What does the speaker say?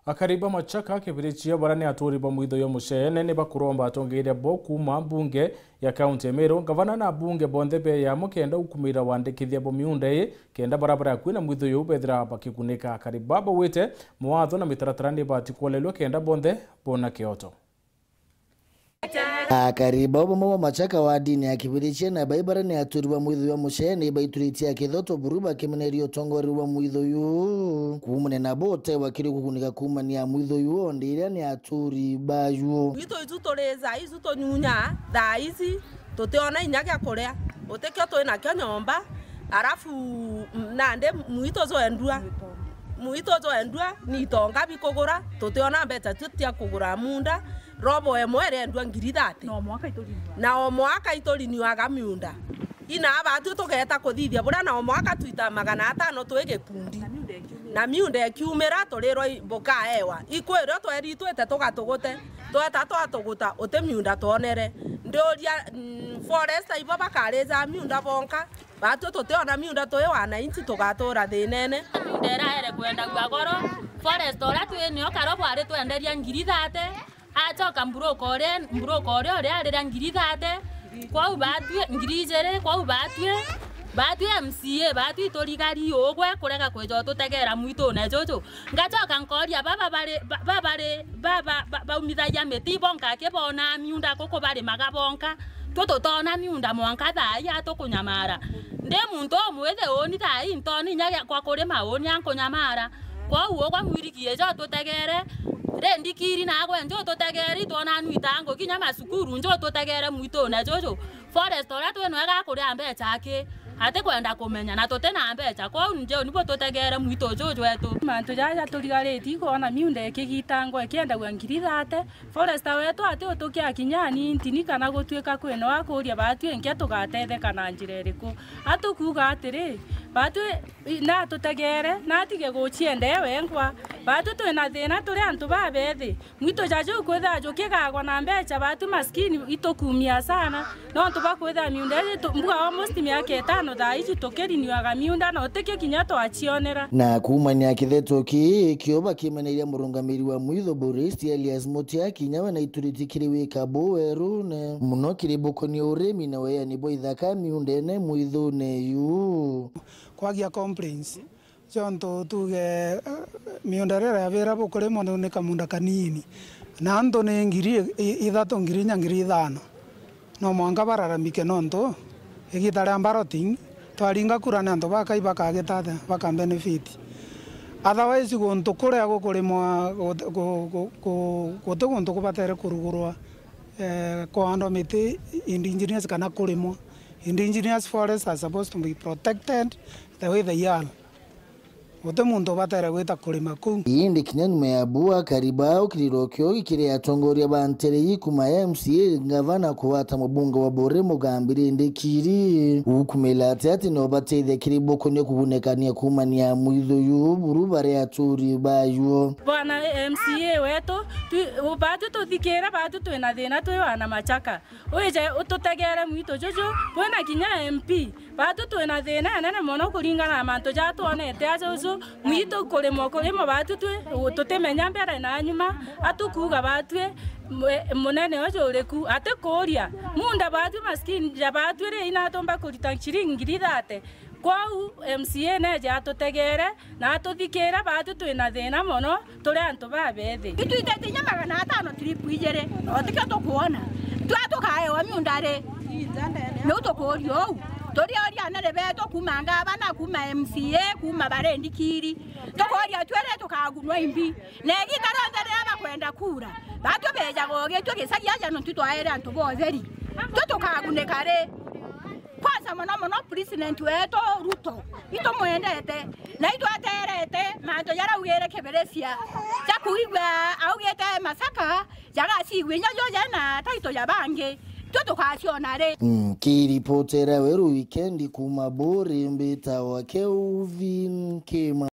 Akariba Machaka kibirichia barani aturi ba mwitho yo mushene ne bakuromba atongeire bo kuma mbunge ya kaunti ya Meru gavana na bunge bonthe be ya mukenda ukumira wandikithia bo miunde kenda barabara kwina mwitho yo bethira bakikunika. Akariba bo wite mwatho na mitaratara ni batikolelwa kenda bonthe bona kioto. Akariba bo Machaka wa dini ya kibirichia na baibara ni aturi ba mwitho yo mushene baituritia kithoto buruba kimenerio tongori wa mwitho yo kumune na bote wakiri kukunika kuma ni ya mwitho yo ndiria ni aturi bayu mwitho izutoreza izutonюня da izi toteona inyaka korea otekyo to ina kyo nyomba arafu nande mwitho zo endua ni tonga bikogora toteona beta tutia kugura munda robo emwere endua ngirithate na omwaka itoriniwa agamiunda ina abatu tugeta kuthithia bura na omwaka twita 500 twege kundi na miunde kiumera torero boka ewa ikwero tweri twete tugatugote tweta twatuguta ote miunda tonere ndoria forest ibo bakareza miunda bonka batu toteona miunda toye wana inti tugatora thinene ndera ere kwenda gwagoro forest ora twene okarobo ari twenderia ngirithate achoka mburoko ore ari ngirithate kwa ubatwe ngirijere kwa ubatwe MCA batwi torigari ogwe kurega kwejo tutegera mwito na jojo ngachoka nkoria baba umithagia meti bonka ke bona miunda koko bari magabonka tona miunda mwanka thaya tukunyamara nde muntu omwethe oni thai ntoni nyagia kwa kuri maoni ankunyamara kwa uo kwa mwirikie jo tutegere rendikiri na gwe njo tutegeri tona nwitango kinya masukuru njo tutegere mwito na jojo forest ora tweno ga kuri ambecha ake ate kwenda kumenya na tote na mbecha kwa nje nibo tutegere mwito jojo etu mantu jaja turigareti kona miunde kigitango ekienda gwangirithate forest wetu ate utukia kinyani ntini kana gutweka kweno akuria batu enke tugatetheka na njire riku atukuga atiri batu na tutegere na tige guchiende wengwa batu twina thina turi antu babethi mwito jajo kwetha jukigagwa na mbecha batu maskini itokumia sana no tubakwetha miunde mbuga almost miaka 5 thaici tukiriniwaga miunda no teke kinya twachionera na kumania kitheto kioba kimeneria murungamiri wa mwitho Boris Elias Mutia kinyawa na ituritikiri wika boweru ne muno kiriboko ni uremi na weya ni boithaka miunde ne mwitho ne yu kwagia complaints jonto tuge miundarera yavera bokore mono ne kamunda kanini na ando ne ngiri ithato ngiri nyangiri ithano no mwanga bararamike nonto egitara baroting twaringa kurana ndo bakaiba kagetathe baka benefit otherwise gonto kuria gukurimwa gonto kubatere kurugurwa kwa ando miti indigenous kana kurimwa indigenous forests are supposed to be protected the way they are wote muntu batere gwita kurima ku indi kinyanyuma ya bua karibao kirirokyo ikire atongoria bantere yikuma ya MCA ngavana kuwata mubunga wa bore mugambire ndekiri ukumela ati no bateithia kiriboko ne kubunekania kumania mwitho yu burubare aturi bayu bwana MCA wetu batu tuthikira batu twina thina twiwana Machaka uje ututegere mwito jojo bwana kinya MP batu twina thina nene mono kuringana na mantu jatuonete ajojo mwito kurimo batu tutemenya mbere na nyuma atukuga batu munene ojoreku ate koria munda batu maskini batu re ina tomba kurita chiringi thate kwau MCA neje atutegere na atuthikira batu twina thina mono turi antu babethi itwitete nya 500 trip ijere otikyo tukuona twatukae wa miundare no tukorio tori nere beto kumanga bana kuma MCA kuma barendikiri tokoria twere tukagunwa imbi negi tarandere abakwenda kura batu beja goge tugisagia jano tutwaere antu botheri tutukagune kare kwanza mono president weto Ruto ito mwendete na itwaterete manto yara ugere keberesia chakuigwa augete Masaka jaga sigwe nyajo jana taito yabange tutukashionare kiripotera weru weekend kuma bore mbeta wa Kelvin Kema.